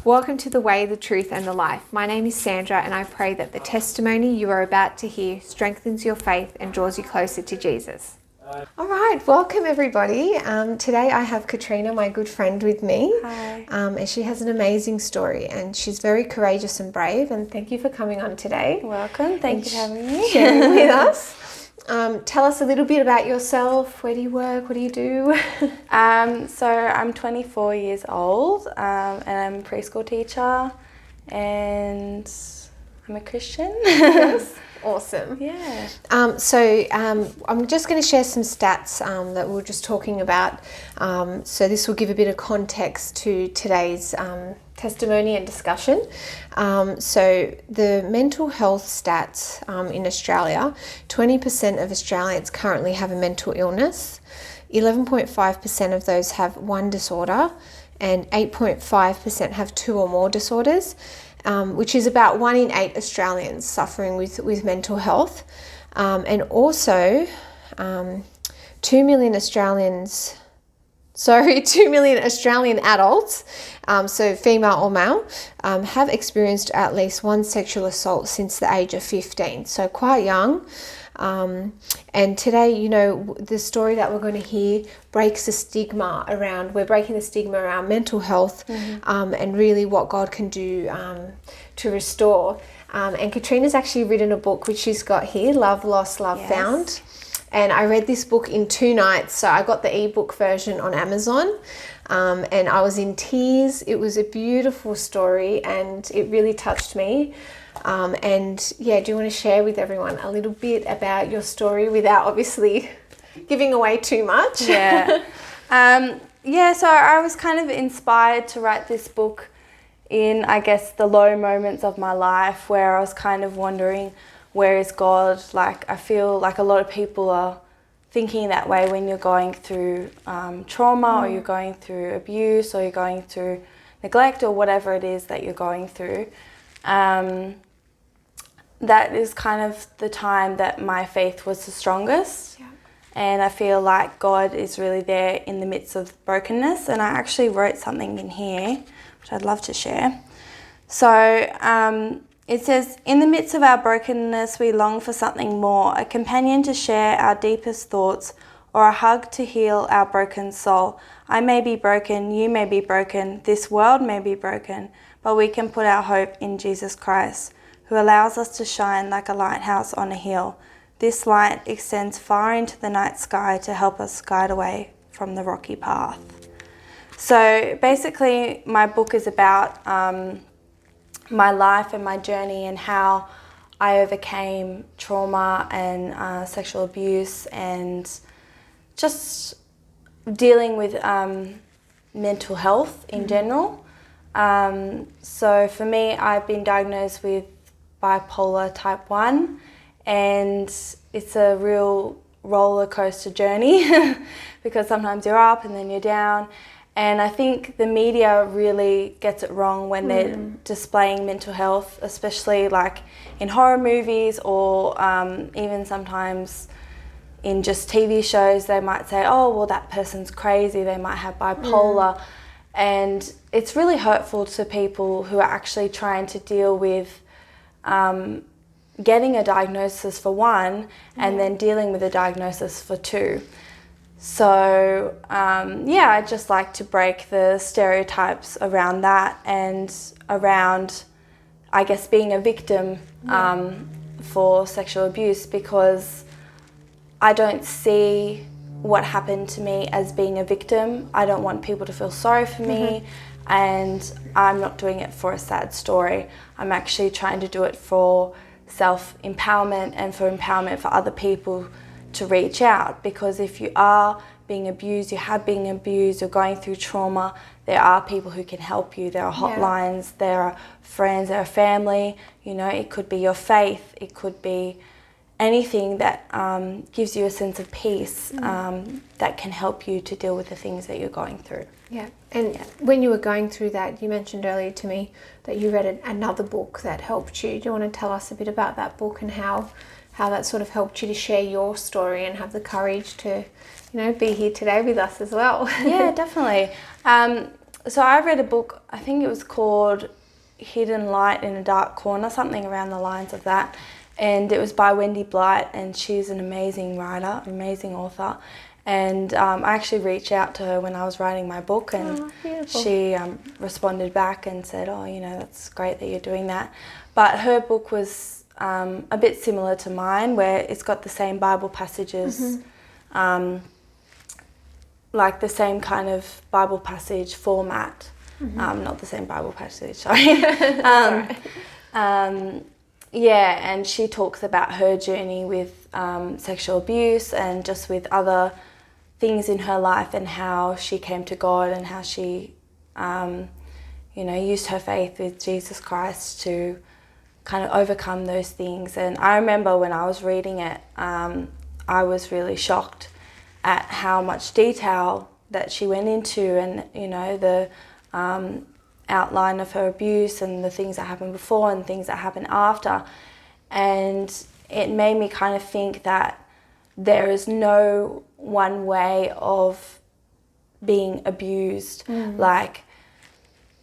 Welcome to The Way, the Truth and the Life. My name is Sandra and I pray that the testimony you are about to hear strengthens your faith and draws you closer to Jesus. All right, welcome everybody. Today I have Katrina, my good friend, with me. Hi. And she has an amazing story and she's very courageous and brave, and thank you for coming on today. Welcome, thank you for having me. Sharing with us. Tell us a little bit about yourself. Where do you work? What do you do? So I'm 24 years old and I'm a preschool teacher and I'm a Christian. Yes. Awesome. Yeah. So I'm just going to share some stats that we were just talking about. So this will give a bit of context to today's testimony and discussion. So the mental health stats in Australia, 20% of Australians currently have a mental illness. 11.5% of those have one disorder and 8.5% have two or more disorders. Which is about 1 in 8 Australians suffering with mental health. And also 2 million Australian adults, so female or male, have experienced at least one sexual assault since the age of 15, so quite young. And today, you know, the story that we're going to hear breaks the stigma around, we're breaking the stigma around mental health, and really what God can do to restore. And Katrina's actually written a book, which she's got here, Love Lost, Love Found. And I read this book in 2 nights. So I got the ebook version on Amazon, and I was in tears. It was a beautiful story and it really touched me. And yeah, do you want to share with everyone a little bit about your story without obviously giving away too much? Yeah. So I was kind of inspired to write this book in, I guess, the low moments of my life where I was kind of wondering, where is God? Like, I feel like a lot of people are thinking that way when you're going through trauma or you're going through abuse or you're going through neglect or whatever it is that you're going through. That is kind of the time that my faith was the strongest. Yeah. And I feel like God is really there in the midst of brokenness. And I actually wrote something in here, which I'd love to share. So it says, in the midst of our brokenness, we long for something more, a companion to share our deepest thoughts, or a hug to heal our broken soul. I may be broken, you may be broken, this world may be broken, but we can put our hope in Jesus Christ, who allows us to shine like a lighthouse on a hill. This light extends far into the night sky to help us guide away from the rocky path. So basically my book is about my life and my journey and how I overcame trauma and sexual abuse and just dealing with mental health in general. So for me, I've been diagnosed with bipolar type 1, and it's a real roller coaster journey because sometimes you're up and then you're down. And I think the media really gets it wrong when they're displaying mental health, especially like in horror movies or even sometimes in just TV shows. They might say, oh, well, that person's crazy, they might have bipolar. And it's really hurtful to people who are actually trying to deal with getting a diagnosis for one and then dealing with a diagnosis for 2. So I'd just like to break the stereotypes around that and around, I guess, being a victim for sexual abuse, because I don't see what happened to me as being a victim. I don't want people to feel sorry for me, and I'm not doing it for a sad story. I'm actually trying to do it for self-empowerment and for empowerment for other people to reach out, because if you are being abused, you have been abused, you're going through trauma, there are people who can help you. There are hotlines, there are friends, there are family, you know, it could be your faith, it could be anything that gives you a sense of peace that can help you to deal with the things that you're going through. Yeah, and when you were going through that, you mentioned earlier to me that you read another book that helped you. Do you want to tell us a bit about that book and how that sort of helped you to share your story and have the courage to, you know, be here today with us as well? Yeah, definitely. So I read a book, I think it was called Hidden Light in a Dark Corner, something around the lines of that. And it was by Wendy Blight, and she's an amazing writer, amazing author. And I actually reached out to her when I was writing my book, and she responded back and said, oh, you know, that's great that you're doing that. But her book was a bit similar to mine, where it's got the same Bible passages, like the same kind of Bible passage format. Not the same Bible passage, sorry. Yeah, and she talks about her journey with sexual abuse and just with other things in her life, and how she came to God, and how she, you know, used her faith with Jesus Christ to kind of overcome those things. And I remember when I was reading it, I was really shocked at how much detail that she went into, and, you know, the outline of her abuse and the things that happened before and things that happened after. And it made me kind of think that there is no one way of being abused. Like,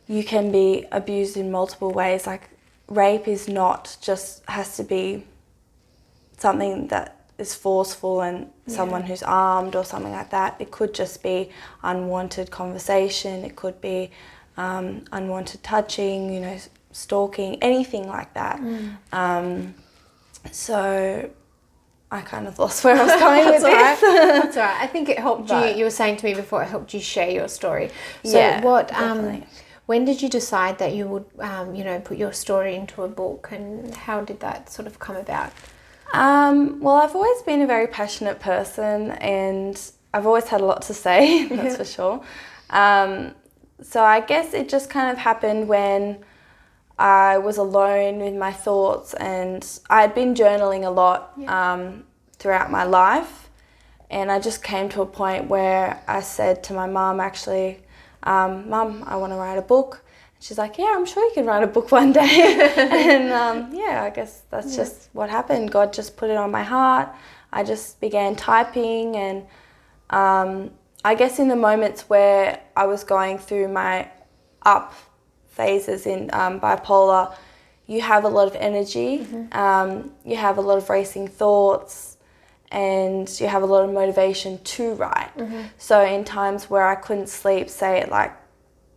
you can be abused in multiple ways. Like, rape is not just has to be something that is forceful and someone who's armed or something like that. It could just be unwanted conversation. It could be unwanted touching, you know, stalking, anything like that. So I kind of lost where I was going with this. That's all right. I think it helped you. You were saying to me before, it helped you share your story. So what? When did you decide that you would, you know, put your story into a book, and how did that sort of come about? Well, I've always been a very passionate person, and I've always had a lot to say. That's for sure. So I guess it just kind of happened when I was alone with my thoughts, and I had been journaling a lot throughout my life, and I just came to a point where I said to my mum, actually, Mum, I want to write a book. And she's like, yeah, I'm sure you can write a book one day. And I guess that's just what happened. God just put it on my heart. I just began typing, and I guess in the moments where I was going through my up phases in bipolar, you have a lot of energy, you have a lot of racing thoughts, and you have a lot of motivation to write. So in times where I couldn't sleep, say at like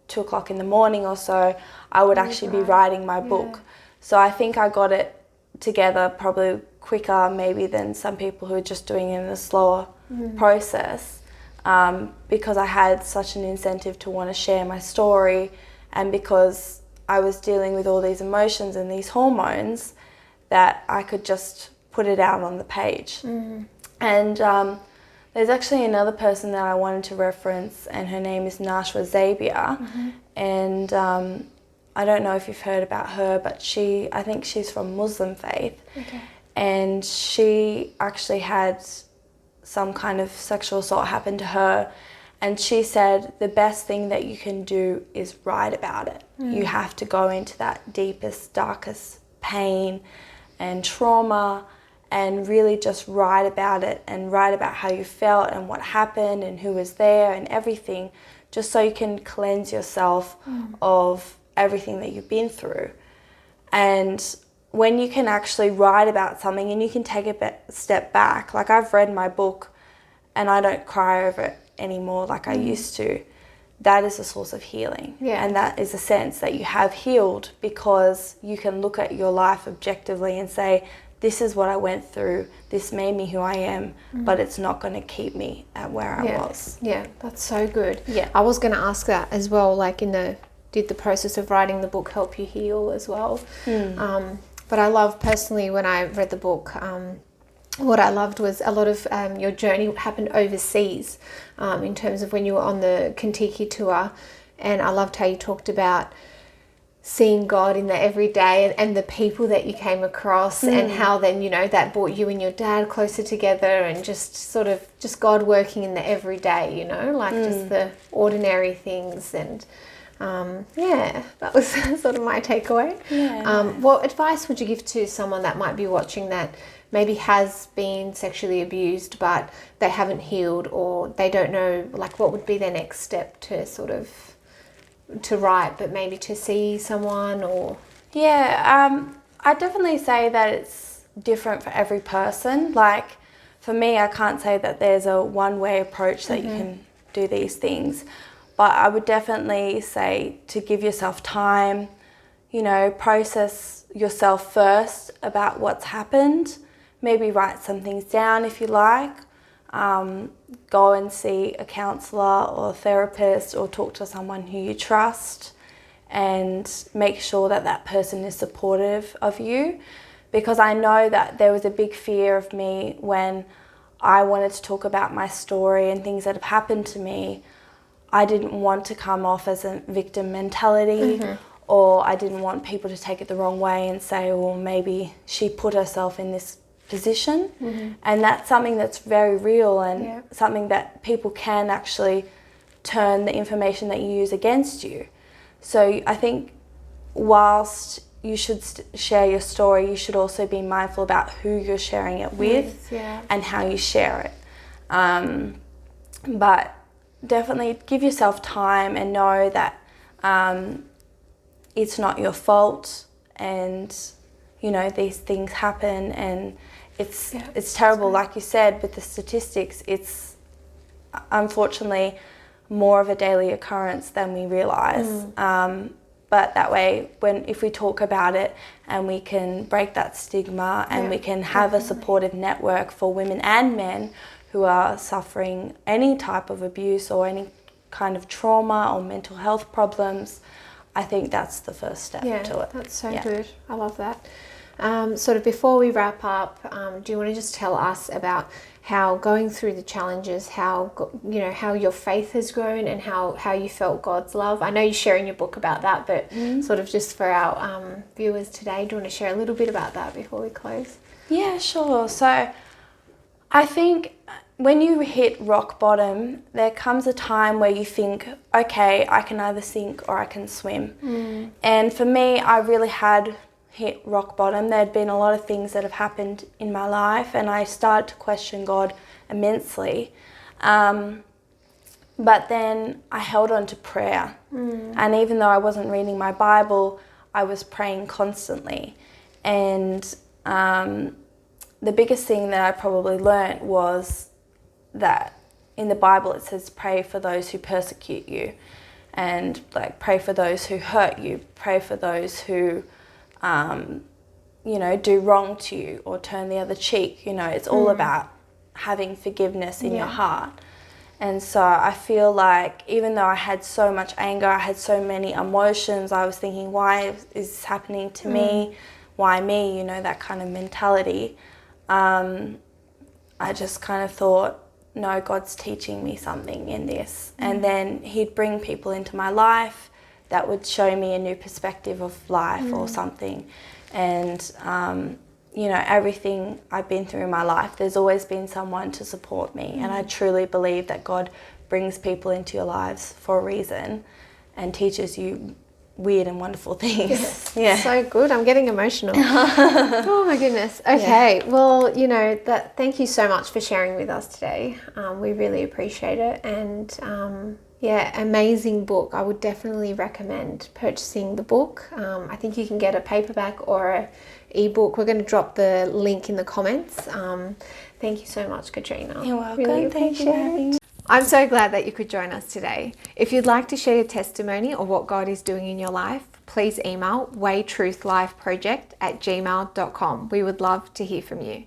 2 o'clock in the morning or so, I would actually be writing my book. So I think I got it together probably quicker maybe than some people who are just doing it in a slower process, because I had such an incentive to want to share my story, and because I was dealing with all these emotions and these hormones, that I could just put it out on the page. And there's actually another person that I wanted to reference, and her name is Nashwa Zabia. And I don't know if you've heard about her, but I think she's from Muslim faith. And she actually had some kind of sexual assault happen to her. And she said the best thing that you can do is write about it. You have to go into that deepest, darkest pain and trauma, and really just write about it, and write about how you felt and what happened and who was there and everything, just so you can cleanse yourself of everything that you've been through. And when you can actually write about something and you can take a step back, like I've read my book and I don't cry over it anymore like I used to, that is a source of healing. And that is a sense that you have healed, because you can look at your life objectively and say, this is what I went through, this made me who I am, but it's not going to keep me at where I was. Yeah, that's so good. I was going to ask that as well, like did the process of writing the book help you heal as well? But I love personally, when I read the book, what I loved was a lot of your journey happened overseas, in terms of when you were on the Kentucky tour, and I loved how you talked about seeing God in the everyday, and the people that you came across, and how then, you know, that brought you and your dad closer together, and just God working in the everyday, you know, like just the ordinary things. And that was sort of my takeaway. What advice would you give to someone that might be watching that maybe has been sexually abused, but they haven't healed, or they don't know, like, what would be their next step to sort of to write, but maybe to see someone or? Yeah, I definitely say that it's different for every person. Like for me, I can't say that there's a one-way approach that you can do these things, but I would definitely say to give yourself time, you know, process yourself first about what's happened, maybe write some things down if you like, go and see a counsellor or a therapist or talk to someone who you trust, and make sure that that person is supportive of you, because I know that there was a big fear of me when I wanted to talk about my story and things that have happened to me. I didn't want to come off as a victim mentality, or I didn't want people to take it the wrong way and say, well, maybe she put herself in this position. And that's something that's very real and something that people can actually turn the information that you use against you. So I think whilst you should share your story, you should also be mindful about who you're sharing it with and how you share it. But definitely give yourself time and know that it's not your fault, and you know these things happen, and it's terrible. Like you said, with the statistics, it's unfortunately more of a daily occurrence than we realise. But that way, if we talk about it and we can break that stigma and we can have a supportive network for women and men who are suffering any type of abuse or any kind of trauma or mental health problems, I think that's the first step to it. That's so good. I love that. Sort of before we wrap up, do you want to just tell us about how going through the challenges, how your faith has grown and how you felt God's love? I know you share in your book about that, but sort of just for our viewers today, do you want to share a little bit about that before we close? Yeah, sure. So I think when you hit rock bottom, there comes a time where you think, okay, I can either sink or I can swim. And for me, I really had hit rock bottom. There'd been a lot of things that have happened in my life, and I started to question God immensely. But then I held on to prayer. And even though I wasn't reading my Bible, I was praying constantly. And the biggest thing that I probably learnt was that in the Bible it says pray for those who persecute you, and like pray for those who hurt you, pray for those who do wrong to you or turn the other cheek. It's all about having forgiveness in your heart. And so I feel like even though I had so much anger, I had so many emotions, I was thinking, why is this happening to me? Why me? That kind of mentality. I just kind of thought, no, God's teaching me something in this. And then he'd bring people into my life that would show me a new perspective of life or something. And, everything I've been through in my life, there's always been someone to support me. And I truly believe that God brings people into your lives for a reason and teaches you weird and wonderful things. Yes. Yeah. So good. I'm getting emotional. Oh my goodness. Okay. Yeah. Well, thank you so much for sharing with us today. We really appreciate it. And amazing book. I would definitely recommend purchasing the book. I think you can get a paperback or an ebook. We're going to drop the link in the comments. Thank you so much, Katrina. You're welcome. Really appreciate it. I'm so glad that you could join us today. If you'd like to share your testimony or what God is doing in your life, please email waytruthLifeProject@gmail.com. We would love to hear from you.